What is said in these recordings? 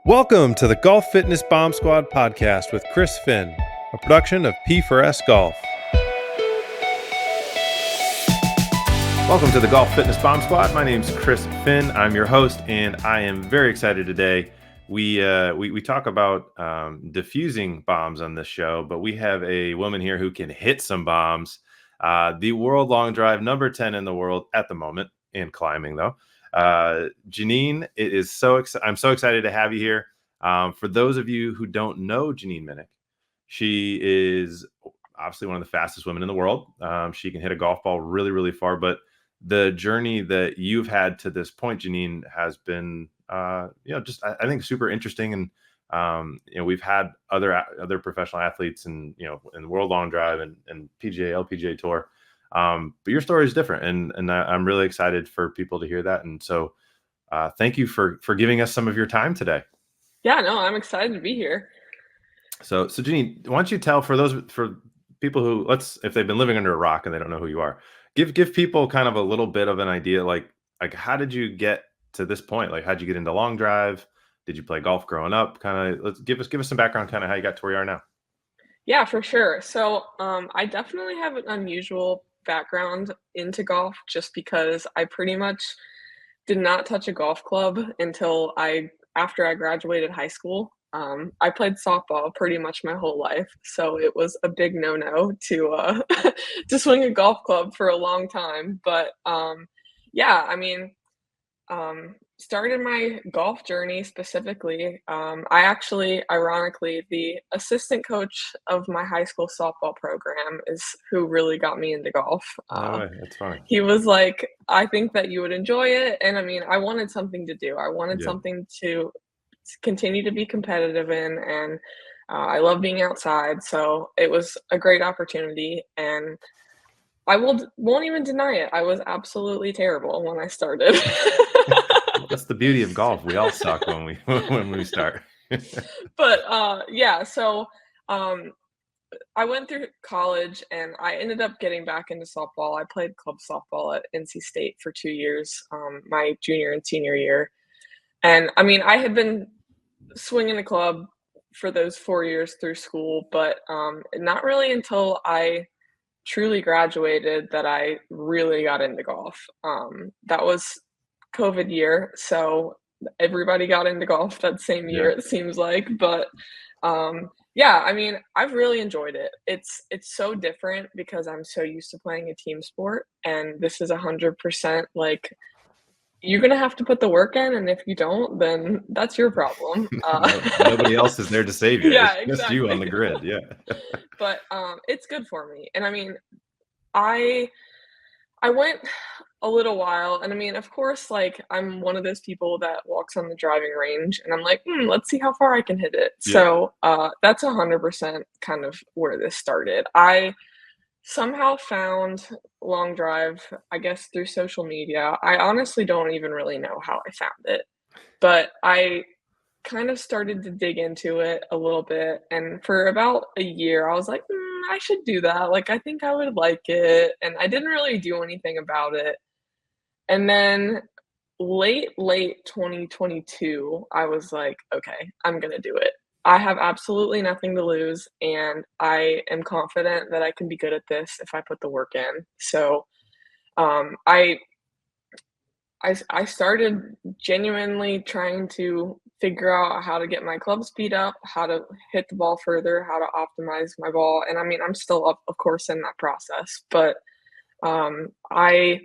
Welcome to the Golf Fitness Bomb Squad podcast with Chris Finn, a production of P4S Golf. Welcome to the Golf Fitness Bomb Squad. My name's Chris Finn. I'm your host, and I am very excited today. We talk about diffusing bombs on this show, but we have a woman here who can hit some bombs. The world long drive, number 10 in the world at the moment, in climbing though. Jeanine, I'm so excited to have you here. For those of you who don't know Jeanine Minnick, she is obviously one of the fastest women in the world. She can hit a golf ball really, really far, but the journey that you've had to this point, Jeanine, has been, I think super interesting. And, we've had other professional athletes and, in the world long drive and PGA, LPGA tour. But your story is different, and I'm really excited for people to hear that. And so thank you for giving us some of your time today. Yeah, no, I'm excited to be here. So Jeanine, why don't you tell for people who, if they've been living under a rock and they don't know who you are, give people kind of a little bit of an idea, like how did you get to this point? Like, how'd you get into long drive? Did you play golf growing up? Let's give us some background, kind of how you got to where you are now. Yeah, for sure. So I definitely have an unusual background into golf just because I pretty much did not touch a golf club until after I graduated high school. I played softball pretty much my whole life, so it was a big no-no to to swing a golf club for a long time. But started my golf journey specifically. I actually, ironically, the assistant coach of my high school softball program is who really got me into golf. That's funny. He was like, I think that you would enjoy it. And I mean, I wanted something to do. I wanted something to continue to be competitive in. And I love being outside. So it was a great opportunity. And I won't even deny it. I was absolutely terrible when I started. That's the beauty of golf. We all suck when we start. But so I went through college and I ended up getting back into softball. I played club softball at NC State for 2 years, my junior and senior year. And I mean, I had been swinging the club for those 4 years through school, but not really until I truly graduated that I really got into golf. That was COVID year, so everybody got into golf that same year, it seems like. But I mean, I've really enjoyed it. It's so different because I'm so used to playing a team sport, and this is 100% like you're gonna have to put the work in, and if you don't, then that's your problem. Nobody else is there to save you. Yeah, it's just you on the grid. Yeah. But it's good for me, and I mean, I went a little while, and I mean, of course, like, I'm one of those people that walks on the driving range, and I'm like, let's see how far I can hit it. Yeah. So that's 100% kind of where this started. I somehow found long drive, I guess, through social media. I honestly don't even really know how I found it, but I kind of started to dig into it a little bit, and for about a year, I was like, I should do that. Like, I think I would like it, and I didn't really do anything about it. And then late 2022, I was like, okay, I'm gonna do it. I have absolutely nothing to lose, and I am confident that I can be good at this if I put the work in. So I started genuinely trying to figure out how to get my club speed up, how to hit the ball further, how to optimize my ball. And I mean, I'm still up, of course, in that process, but I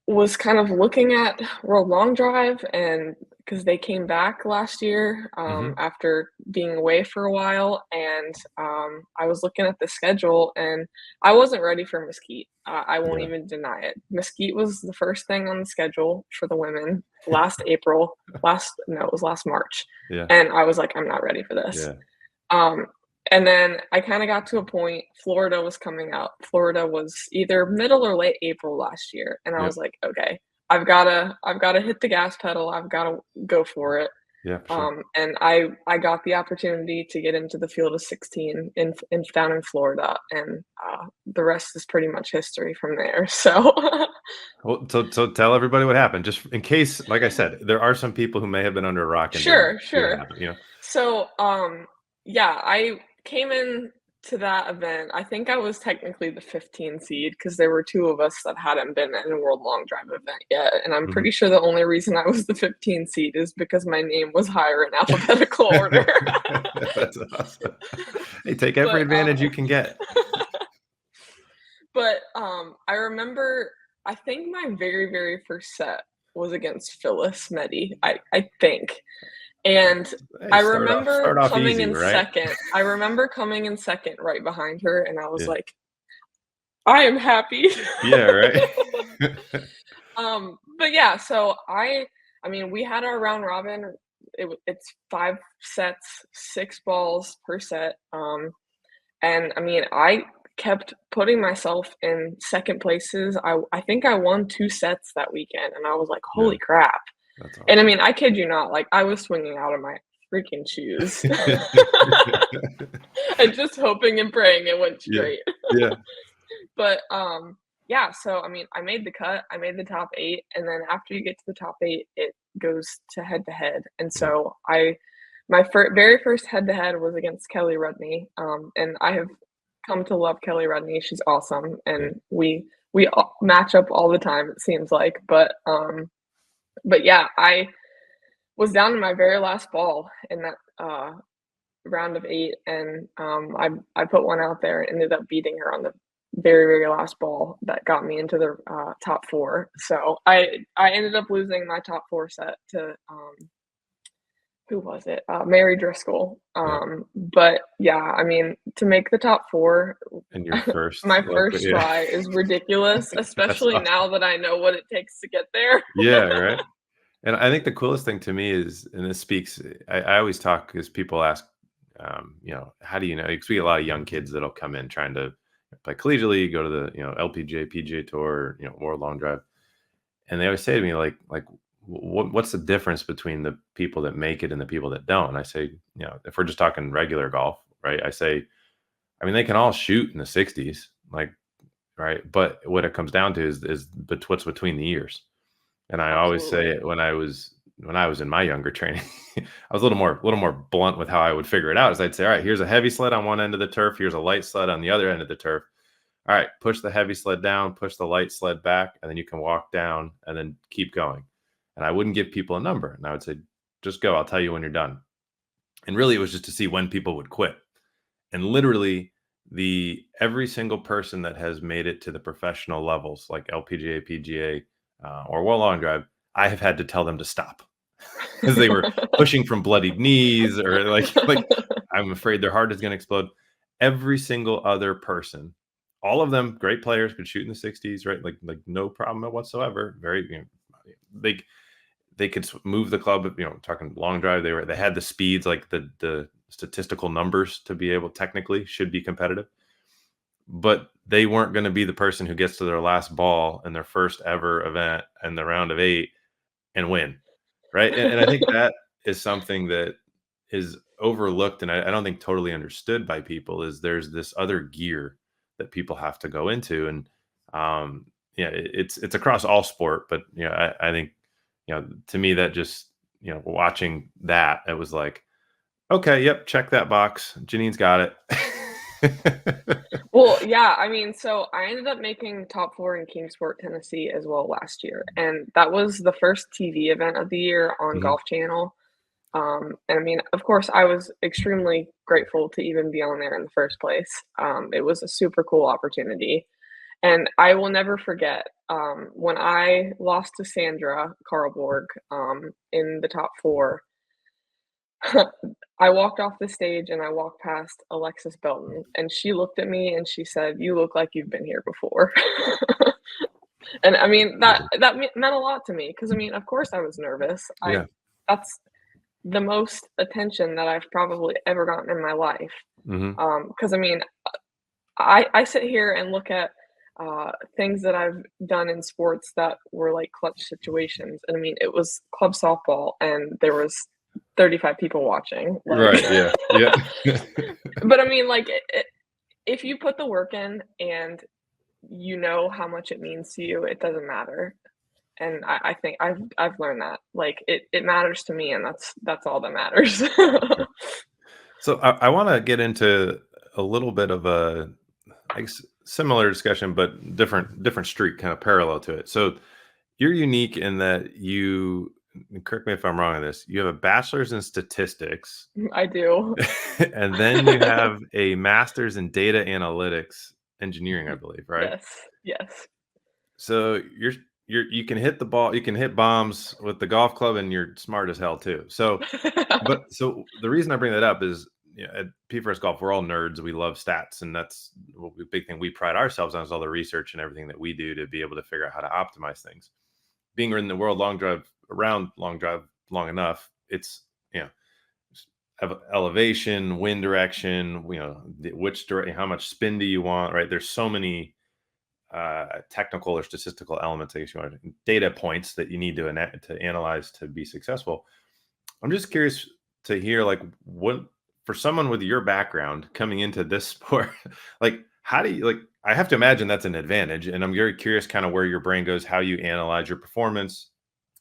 was kind of looking at World Long Drive, and because they came back last year after being away for a while, and I was looking at the schedule, and I wasn't ready for Mesquite. I won't even deny it. Mesquite was the first thing on the schedule for the women last April. It was last March. Yeah. And I was like, I'm not ready for this. Yeah. And then I kind of got to a point, Florida was coming out. Florida was either middle or late April last year. And I was like, okay, I've gotta hit the gas pedal. I've gotta go for it. Yeah, for sure. And I got the opportunity to get into the field of 16 in down in Florida, and the rest is pretty much history from there. So Well, so tell everybody what happened, just in case, like I said, there are some people who may have been under a rock and didn't sure, see what sure. happened, you know? So, yeah, I came in to that event. I think I was technically the 15 seed because there were two of us that hadn't been in a World Long Drive event yet. And I'm Mhm. pretty sure the only reason I was the 15 seed is because my name was higher in alphabetical order. That's awesome. Hey, take every but advantage you can get. I remember I think my very, very first set was against Phyllis Meddy, I think. And Hey, start off easy, right? I remember coming in second right behind her, and I was Yeah. like, "I am happy." Yeah, right? But yeah, so I mean, we had our round robin. It's 5 sets, 6 balls per set, and I mean, I kept putting myself in second places. I think I won 2 sets that weekend, and I was like, Yeah, "Holy crap." that's And I awesome. mean, I kid you not, like, I was swinging out of my freaking shoes. And just hoping and praying it went Yeah, straight. yeah, But, yeah, so, I mean, I made the cut, I made the top 8, and then after you get to the top 8, it goes to head to head, and yeah, so my very first head to head was against Kelly Rudney, and I have come to love Kelly Rudney, she's awesome, yeah, and we match up all the time, it seems like, but yeah, I was down to my very last ball in that, round of 8, and, I put one out there and ended up beating her on the very, very last ball that got me into the, top 4. So I ended up losing my top 4 set to, who was it? Mary Driscoll. yeah. But yeah, I mean, to make the top 4, And your first my look, first yeah. try is ridiculous, That's especially awesome. now that I know what it takes to get there. Yeah, right? And I think the coolest thing to me is, and this speaks, I always talk because people ask, you know, how do you know? Because we get a lot of young kids that'll come in trying to play collegiately, go to the, you know, LPGA, PGA Tour, you know, World Long Drive. And they always say to me, like, what's the difference between the people that make it and the people that don't? And I say, you know, if we're just talking regular golf, right? I say, I mean, they can all shoot in the 60s, like, right? But what it comes down to is what's between the ears. And I always say Absolutely. it when I was in my younger training, I was a little more blunt with how I would figure it out. Is I'd say, all right, here's a heavy sled on one end of the turf, here's a light sled on the other end of the turf. All right, push the heavy sled down, push the light sled back, and then you can walk down and then keep going. And I wouldn't give people a number. And I would say, just go. I'll tell you when you're done. And really, it was just to see when people would quit. And literally, the every single person that has made it to the professional levels, like LPGA, PGA, or World Long Drive, I have had to tell them to stop because they were pushing from bloodied knees or like I'm afraid their heart is going to explode. Every single other person, all of them great players, could shoot in the 60s, right? Like no problem whatsoever. Very, you know, they they could move the club. You know, talking long drive, they had the speeds, like the statistical numbers to be able technically should be competitive, but they weren't going to be the person who gets to their last ball in their first ever event in the round of 8 and win, right? And I think that is something that is overlooked, and I don't think totally understood by people. Is there's this other gear that people have to go into, and yeah, it's across all sport, but you know, I think, you know, to me that just, you know, watching that, it was like, okay, yep, check that box. Janine's got it. Well, yeah, I mean, so I ended up making top 4 in Kingsport, Tennessee as well last year, and that was the first TV event of the year on Mhm. Golf Channel. And I mean, of course, I was extremely grateful to even be on there in the first place. It was a super cool opportunity. And I will never forget when I lost to Sandra Karlborg in the top 4. I walked off the stage and I walked past Alexis Belton, and she looked at me and she said, "You look like you've been here before." And I mean, meant a lot to me because I mean, of course, I was nervous. Yeah. That's the most attention that I've probably ever gotten in my life. Mhm. Because I mean, I sit here and look at things that I've done in sports that were like clutch situations, and I mean, it was club softball, and there was 35 people watching, like Right, yeah, yeah. but I mean, like, if you put the work in and you know how much it means to you, it doesn't matter, and I think I've learned that, like, it matters to me, and that's all that matters. So I wanna get into a little bit of a, I guess, similar discussion, but different street, kind of parallel to it. So you're unique in that you, and correct me if I'm wrong on this, you have a bachelor's in statistics, I do. and then you have a master's in data analytics engineering, I believe, right? Yes, yes. So you can hit the ball, you can hit bombs with the golf club, and you're smart as hell too. So the reason I bring that up is, at P1 Golf, we're all nerds. We love stats, and that's a big thing we pride ourselves on, is all the research and everything that we do to be able to figure out how to optimize things. Being in the world long drive long enough, it's, you know, elevation, wind direction, which direction, how much spin do you want, right? There's so many technical or statistical elements, I guess you want, data points that you need to analyze to be successful. I'm just curious to hear, like, what, for someone with your background coming into this sport, like, how do you, like, I have to imagine that's an advantage, and I'm very curious kind of where your brain goes, how you analyze your performance,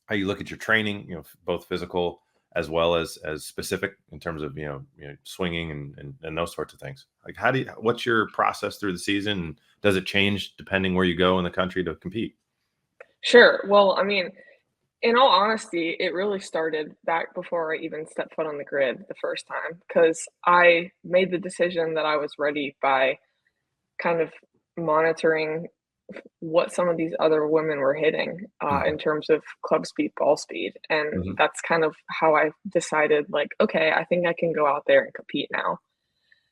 how you look at your training, both physical as well as specific in terms of, swinging and those sorts of things. Like, what's your process through the season? Does it change depending where you go in the country to compete? Sure. Well, I mean, in all honesty, it really started back before I even stepped foot on the grid the first time, because I made the decision that I was ready by kind of monitoring what some of these other women were hitting, Hmm. in terms of club speed, ball speed, and Hmm. that's kind of how I decided, like, okay, I think I can go out there and compete now.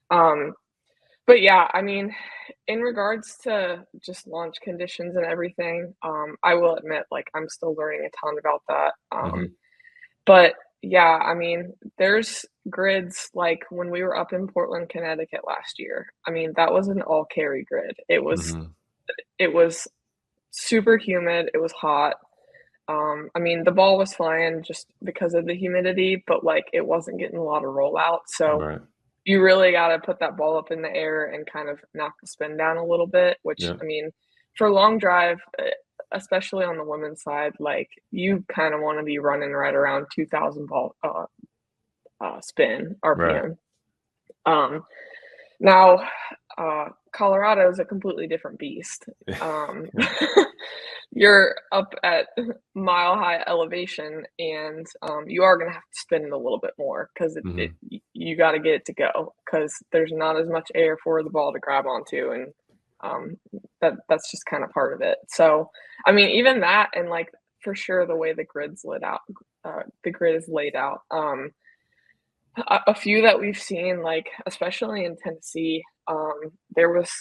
Um, but yeah, I mean, in regards to just launch conditions and everything, I will admit, like, I'm still learning a ton about that. Hmm. But yeah, I mean, there's grids like when we were up in Portland, Connecticut last year. I mean, that was an all carry grid. Hmm. It was super humid. It was hot. I mean, the ball was flying just because of the humidity, but like it wasn't getting a lot of rollout. So Right. you really got to put that ball up in the air and kind of knock the spin down a little bit, which Yeah. I mean, for long drive, especially on the women's side, like you kind of want to be running right around 2000 ball spin Right. RPM. Um, now, Colorado is a completely different beast. Um, Yeah. you're up at mile high elevation, and you are going to have to spin it a little bit more because Hmm. you got to get it to go because there's not as much air for the ball to grab onto, and um, that's just kind of part of it. So, I mean, even that, and like for sure, the way the grid is laid out. A few that we've seen, like, especially in Tennessee, there was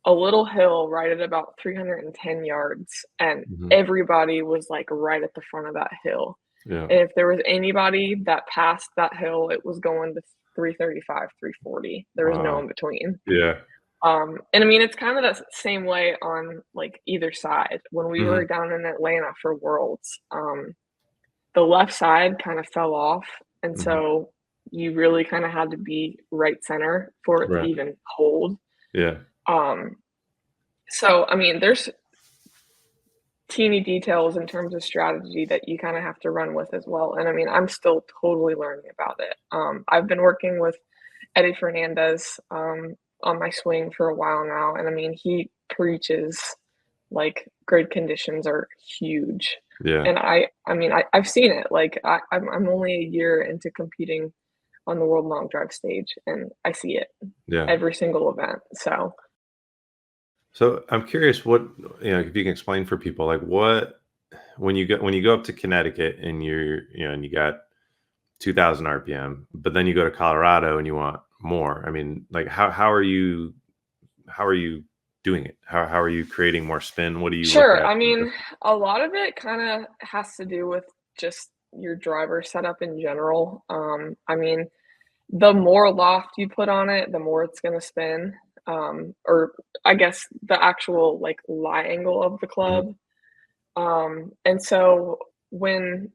a little hill right at about 310 yards, and Hmm. everybody was, like, right at the front of that hill, Yeah. and if there was anybody that passed that hill, it was going to 335, 340. There was no Wow. in between. Yeah. And I mean, it's kind of the same way on, like, either side. When we Hmm. were down in Atlanta for Worlds, the left side kind of fell off, and Hmm. so you really kinda had to be right center for it to Right. even hold. Yeah. Um, so, I mean, there's teeny details in terms of strategy that you kinda have to run with as well, and I mean, I'm still totally learning about it. I've been working with Eddie Fernandez, on my swing for a while now, and I mean, he preaches, like, grid conditions are huge, Yeah. and I mean, I've seen it, like, I'm only a year into competing on the world long drive stage, and I see it Yeah. every single event, so So I'm curious, what, if you can explain for people, like, what, when you go up to Connecticut and and you got 2000 RPM, but then you go to Colorado and you want more. I mean, like, how are you doing it? How are you creating more spin? What do you look sure, at? I mean, a lot of it kinda has to do with just your driver setup in general. I mean, the more loft you put on it, the more it's gonna spin, or I guess the actual, like, lie angle of the Mhm. club. And so when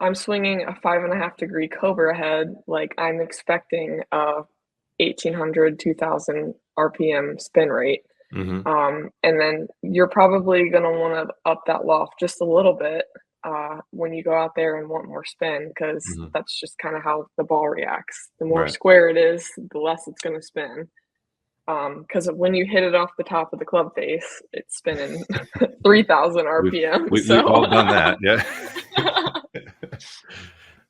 I'm swinging a 5.5-degree Cobra head, like, I'm expecting a 1,800, 2,000 RPM spin rate. Mhm. And then you're probably gonna wanna up that loft just a little bit, when you go out there and want more spin, because Mhm. that's just kinda how the ball reacts. The more Right. square it is, the less it's gonna spin. Because when you hit it off the top of the club face, it's spinning 3,000 We've RPM, we've so all done that, yeah.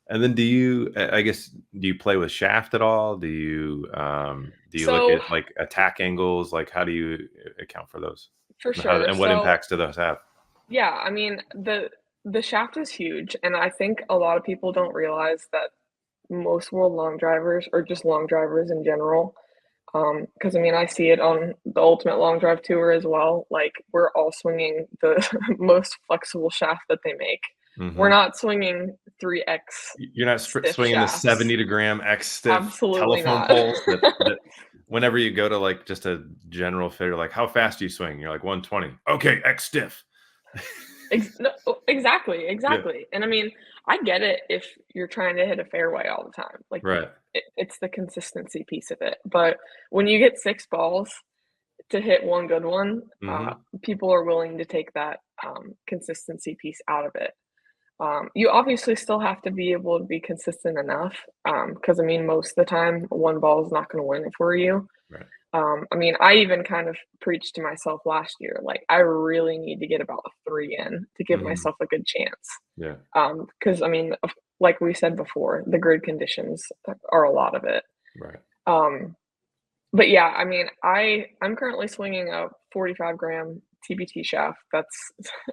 And then I guess, do you play with shaft at all? Do you look So, at, like, attack angles? Like, how do you account for those? for And sure. what So, impacts do those have? yeah, I mean, the shaft is huge, and I think a lot of people don't realize that most world long drivers, or just long drivers in general, because I mean, I see it on the Ultimate Long Drive Tour as well. Like, we're all swinging the most flexible shaft that they make. We're Mhm. not swinging 3x You're not stiff swinging the shafts. 70 to gram X stiff Absolutely telephone not. poles that whenever you go to, like, just a general figure, like, "How fast do you swing?" You're like, "120." "Okay, X stiff." No, exactly, Yeah, exactly. And I mean, I get it if you're trying to hit a fairway all the time. Like, right. it's the consistency piece of it. But when you get 6 balls to hit one good one, Mhm. people are willing to take that, consistency piece out of it. You obviously still have to be able to be consistent enough, because I mean, most of the time, one ball is not gonna win it for you. Right. I mean, I even kind of preached to myself last year, like, I really need to get about a 3 in to give Mhm. myself a good chance. Yeah, Because I mean, like we said before, the grid conditions are a lot of it. right. Um, but yeah, I mean, I'm currently swinging a 45-gram TBT shaft. That's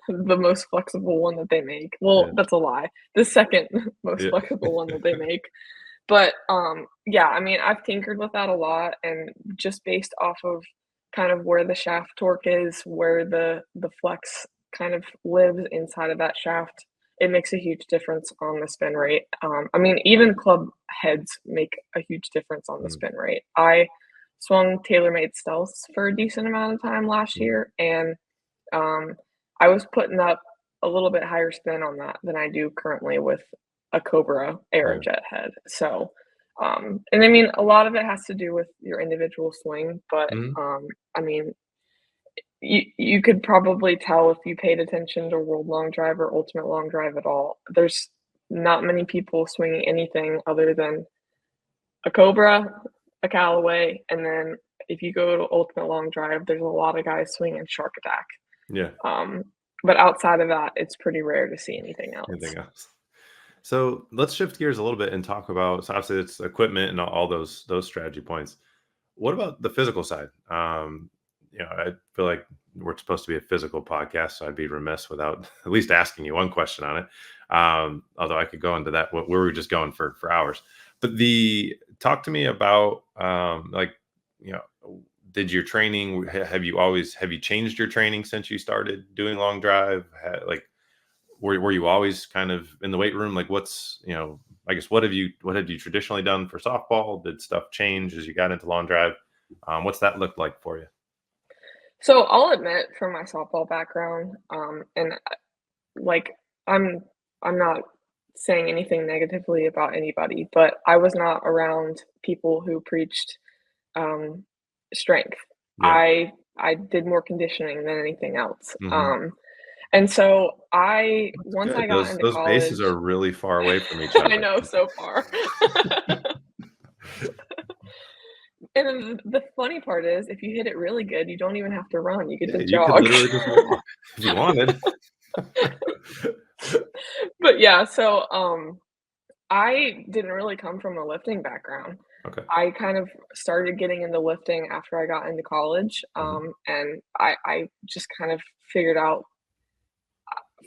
the most flexible one that they make. Well, Yeah, that's a lie. The second most yeah. flexible one that they make. But, yeah, I mean, I've tinkered with that a lot, and just based off of kind of where the shaft torque is, where the flex kind of lives inside of that shaft, it makes a huge difference on the spin rate. I mean, even club heads make a huge difference on the Mm, spin rate. I swung TaylorMade Stealths for a decent amount of time last mhm. year, and, um, I was putting up a little bit higher spin on that than I do currently with a Cobra Yeah. Aerojet head. So, and I mean, a lot of it has to do with your individual swing, but, Mhm. I mean, you could probably tell if you paid attention to World Long Drive or Ultimate Long Drive at all. There's not many people swinging anything other than a Cobra, a Callaway, and then if you go to Ultimate Long Drive, there's a lot of guys swinging Shark Attack. Yeah. Um, but outside of that, it's pretty rare to see anything else. Anything else? So let's shift gears a little bit and talk about, so obviously it's equipment and all those strategy points. What about the physical side? I feel like we're supposed to be a physical podcast, so I'd be remiss without at least asking you one question on it. Although I could go into that, where we were just going for hours. But the talk to me about, like, you know, did your training? Have you changed your training since you started doing long drive? Like, were you always kind of in the weight room? Like, I guess, what have you traditionally done for softball? Did stuff change as you got into long drive? What's that looked like for you? So I'll admit, from my softball background, and like I'm I'm not saying anything negatively about anybody, but I was not around people who preached um, strength. Yeah. I did more conditioning than anything else. Hmm. And so I That's once I good. got Those into those bases are college, really far away from each I other. know so far. And then the funny part is, if you hit it really good, you don't even have to run. You get Yeah, to you could jog. literally just walk if you wanted. But yeah, so I didn't really come from a lifting background. Okay. I kind of started getting into lifting after I got into college, Hmm. and I just kind of figured out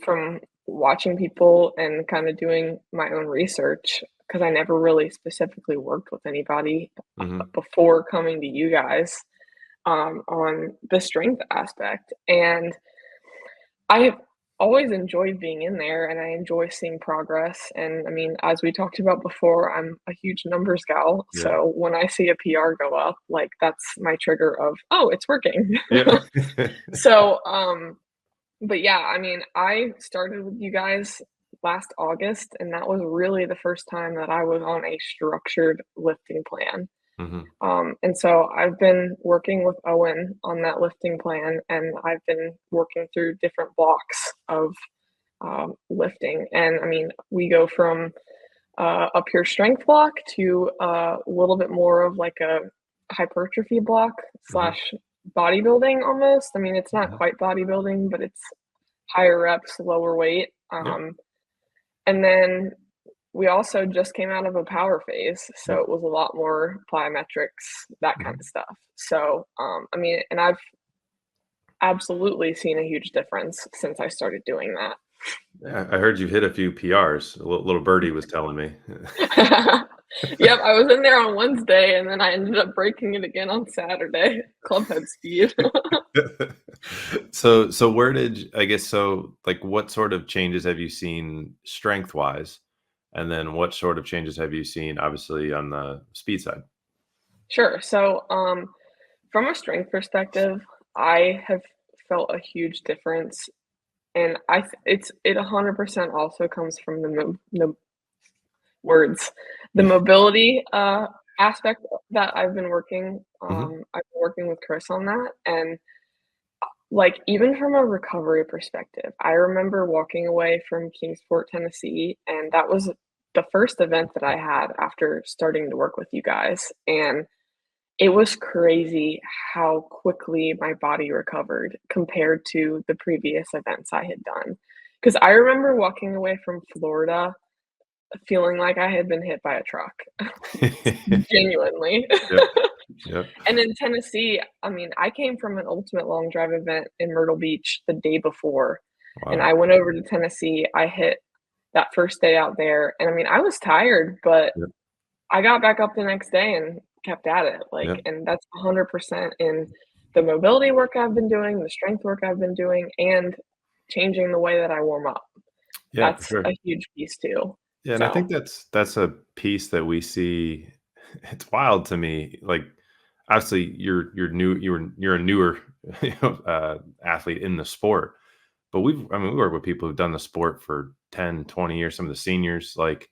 from watching people and kind of doing my own research, because I never really specifically worked with anybody Hmm. before coming to you guys, on the strength aspect. And I always enjoyed being in there, and I enjoy seeing progress. And I mean, as we talked about before, I'm a huge numbers gal. Yeah. So when I see a PR go up, like, that's my trigger of, oh, it's working. Yeah. So, but yeah, I mean, I started with you guys last August, and that was really the first time that I was on a structured lifting plan. Mhm. And so I've been working with Owen on that lifting plan, and I've been working through different blocks of lifting. And I mean, we go from a pure strength block to a little bit more of like a hypertrophy block Mhm. slash bodybuilding almost. I mean, it's not Mhm. quite bodybuilding, but it's higher reps, lower weight. Yep. And then we also just came out of a power phase, so Yep. it was a lot more plyometrics, that kind Mhm. of stuff. So, I mean, and I've absolutely seen a huge difference since I started doing that. Yeah, I heard you hit a few PRs. A little birdie was telling me. Yep, I was in there on Wednesday, and then I ended up breaking it again on Saturday, club head speed. So where I guess so like what sort of changes have you seen strength wise? And then what sort of changes have you seen obviously on the speed side? Sure, so, from a strength perspective, I have felt a huge difference, and it 100% also comes from the words. The mobility, aspect that Hmm. I've been working with Chris on that, and, like, even from a recovery perspective, I remember walking away from Kingsport, Tennessee, and that was the first event that I had after starting to work with you guys, and it was crazy how quickly my body recovered compared to the previous events I had done. Because I remember walking away from Florida feeling like I had been hit by a truck, genuinely. Yep. Yep. And in Tennessee, I mean, I came from an ultimate long drive event in Myrtle Beach the day before, and Wow. I went over to Tennessee. I hit that first day out there, and I mean, I was tired, but Yep. I got back up the next day and kept at it, like, Yep. and that's 100% in the mobility work I've been doing, the strength work I've been doing, and changing the way that I warm up. Yeah, for That's sure. a huge piece too. Yeah, and I think So, that's a piece that we see. It's wild to me. Like, obviously, you're a newer athlete in the sport, but I mean, we work with people who've done the sport for 10, 20 years. Some of the seniors, like,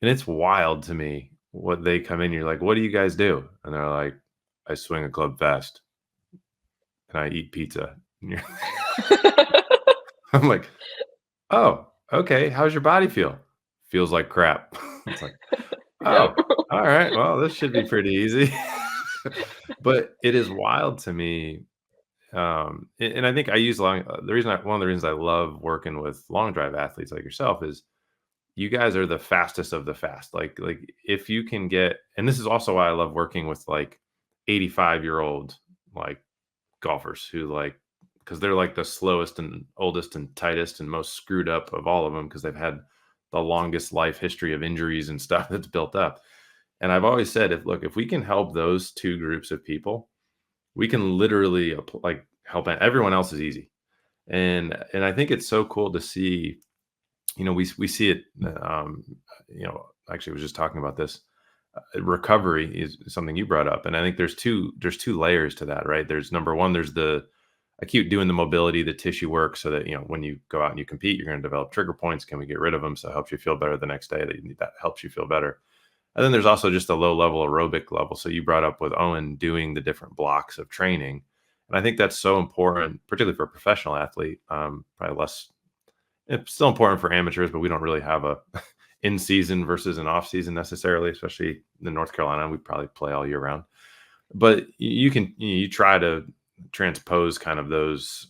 and it's wild to me what they come in. You're like, what do you guys do? And they're like, I swing a club fast and I eat pizza. And I'm like, oh, okay. How's your body feel? Feels like crap. It's like, yep. oh, all right. Well, this should be pretty easy. But it is wild to me. And I think I use one of the reasons I love working with long drive athletes like yourself is you guys are the fastest of the fast. Like if you can get, and this is also why I love working with like 85-year-old like golfers who like, because they're like the slowest and oldest and tightest and most screwed up of all of them because they've had the longest life history of injuries and stuff that's built up. And I've always said, if we can help those two groups of people, we can literally like help everyone else is easy. And I think it's so cool to see, we see it, actually I was just talking about this. Recovery is something you brought up. And I think there's two layers to that, right? There's number one, there's the acute doing the mobility, the tissue work so that, when you go out and you compete, you're going to develop trigger points. Can we get rid of them? So it helps you feel better the next day that helps you feel better. And then there's also just a low level aerobic level. So you brought up with Owen doing the different blocks of training. And I think that's so important, particularly for a professional athlete. Probably less, it's still important for amateurs, but we don't really have a in season versus an off season necessarily, especially in North Carolina. We probably play all year round, but you try to transpose kind of those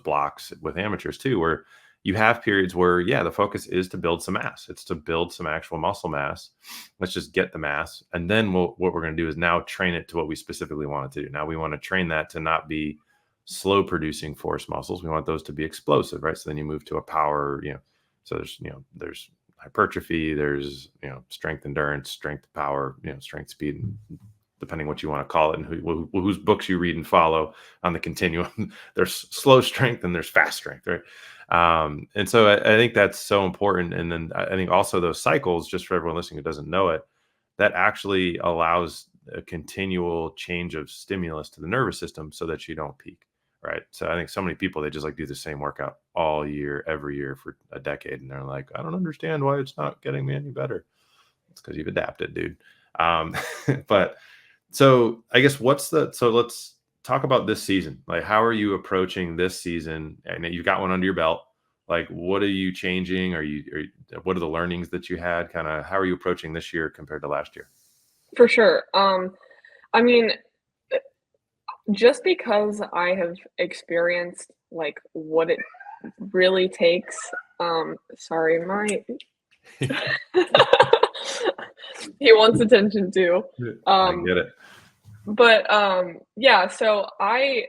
blocks with amateurs too, where you have periods where the focus is to build some mass. It's to build some actual muscle mass. Let's just get the mass, and then what we're going to do is now train it to what we specifically want it to do. Now we want to train that to not be slow producing force muscles. We want those to be explosive, right? So then you move to a power, so there's hypertrophy, there's strength endurance, strength power, strength speed, depending what you want to call it, and whose books you read and follow on the continuum. There's slow strength and there's fast strength, right? And so I think that's so important. And then I think also those cycles, just for everyone listening who doesn't know it, that actually allows a continual change of stimulus to the nervous system so that you don't peak, right? So I think so many people, they just like do the same workout all year, every year for a decade. And they're like, I don't understand why it's not getting me any better. It's because you've adapted, dude. Um, but so I guess so let's talk about this season. Like, how are you approaching this season? And you've got one under your belt. Like, what are you changing? What are the learnings that you had? Kind of, how are you approaching this year compared to last year? For sure. I mean, just because I have experienced like what it really takes. Sorry, my he wants attention too. I Um, get it. but yeah, so I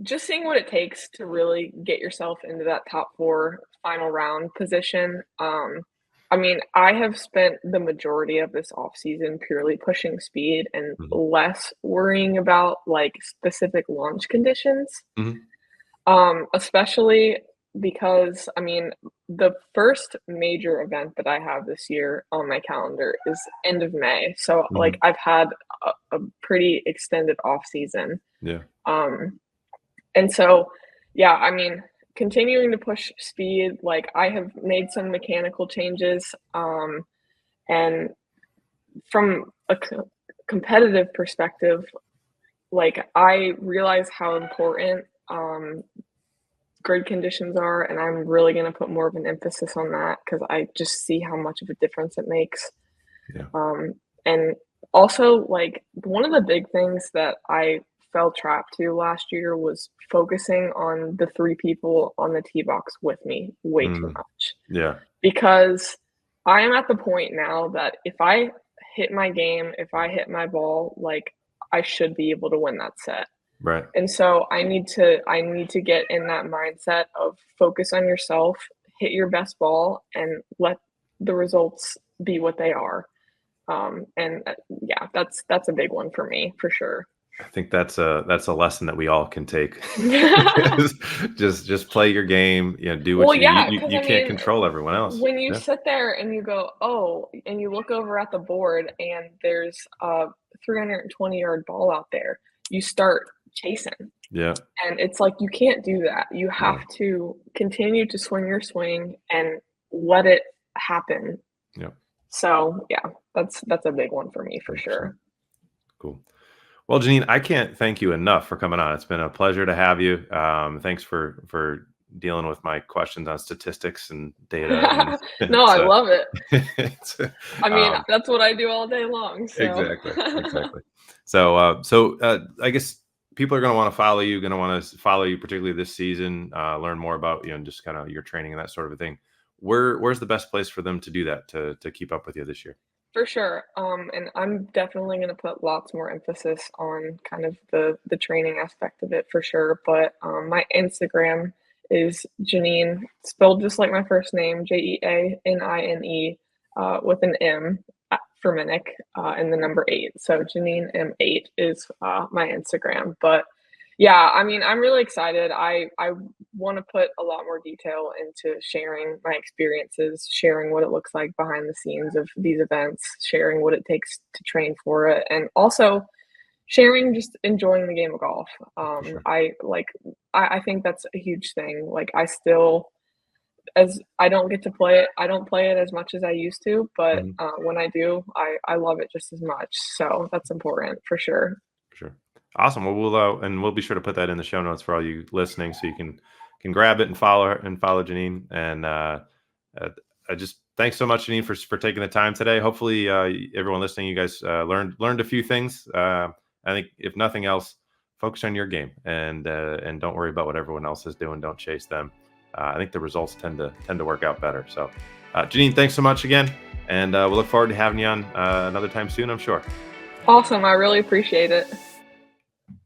just seeing what it takes to really get yourself into that top 4 final round position. I mean, I have spent the majority of this off season purely pushing speed and Mhm. less worrying about like specific launch conditions. Mhm. Especially because I mean, the first major event that I have this year on my calendar is end of May. So like Mhm. I've had a pretty extended off season. Yeah. Um, and so, yeah, I mean, continuing to push speed, like I have made some mechanical changes. And from a competitive perspective, like I realize how important grid conditions are, and I'm really going to put more of an emphasis on that because I just see how much of a difference it makes. Yeah. And also, like, one of the big things that I fell trapped to last year was focusing on the 3 people on the tee box with me way too Mm. much. Yeah. Because I am at the point now that if I hit my game, if I hit my ball, like, I should be able to win that set. Right. And so I need to get in that mindset of focus on yourself, hit your best ball, and let the results be what they are. Yeah, that's a big one for me for sure. I think that's a lesson that we all can take. Just play your game, do Well, what you yeah, you because you I can't mean, control everyone else. when you Yeah. sit there and you go, "Oh," and you look over at the board and there's a 320-yard ball out there, you start chasing. Yeah. And it's like you can't do that. You have No. to continue to swing your swing and let it happen. Yeah. So, yeah, that's a big one for me for 100%. sure. Cool. Well, Jeanine, I can't thank you enough for coming on. It's been a pleasure to have you. Thanks for dealing with my questions on statistics and data, and No, it's I love it. it's I mean, um, that's what I do all day long, so exactly, exactly. So I guess people are going to want to follow you, going to want to follow you, particularly this season, learn more about just kind of your training and that sort of a thing. Where's the best place for them to do that, to keep up with you this year? for sure. And I'm definitely gonna put lots more emphasis on kind of the training aspect of it for sure. But my Instagram is Jeanine, spelled just like my first name, Jeanine, with an M for Minnick, and the number 8. So Jeanine M8 is my Instagram. But yeah, I mean, I'm really excited. I want to put a lot more detail into sharing my experiences, sharing what it looks like behind the scenes of these events, sharing what it takes to train for it, and also sharing just enjoying the game of golf. For sure. I think that's a huge thing. Like I still as I don't get to play it, I don't play it as much as I used to, but Mhm. when I do, I love it just as much. So that's important for sure. Sure. Awesome. Well, we'll be sure to put that in the show notes for all you listening, so you can grab it and follow her and follow Jeanine. And uh, I just thanks so much, Jeanine, for taking the time today. Hopefully, everyone listening, you guys learned a few things. I think if nothing else, focus on your game, and don't worry about what everyone else is doing. Don't chase them. I think the results tend to work out better. So, Jeanine, thanks so much again, and we'll look forward to having you on another time soon, I'm sure. Awesome. I really appreciate it.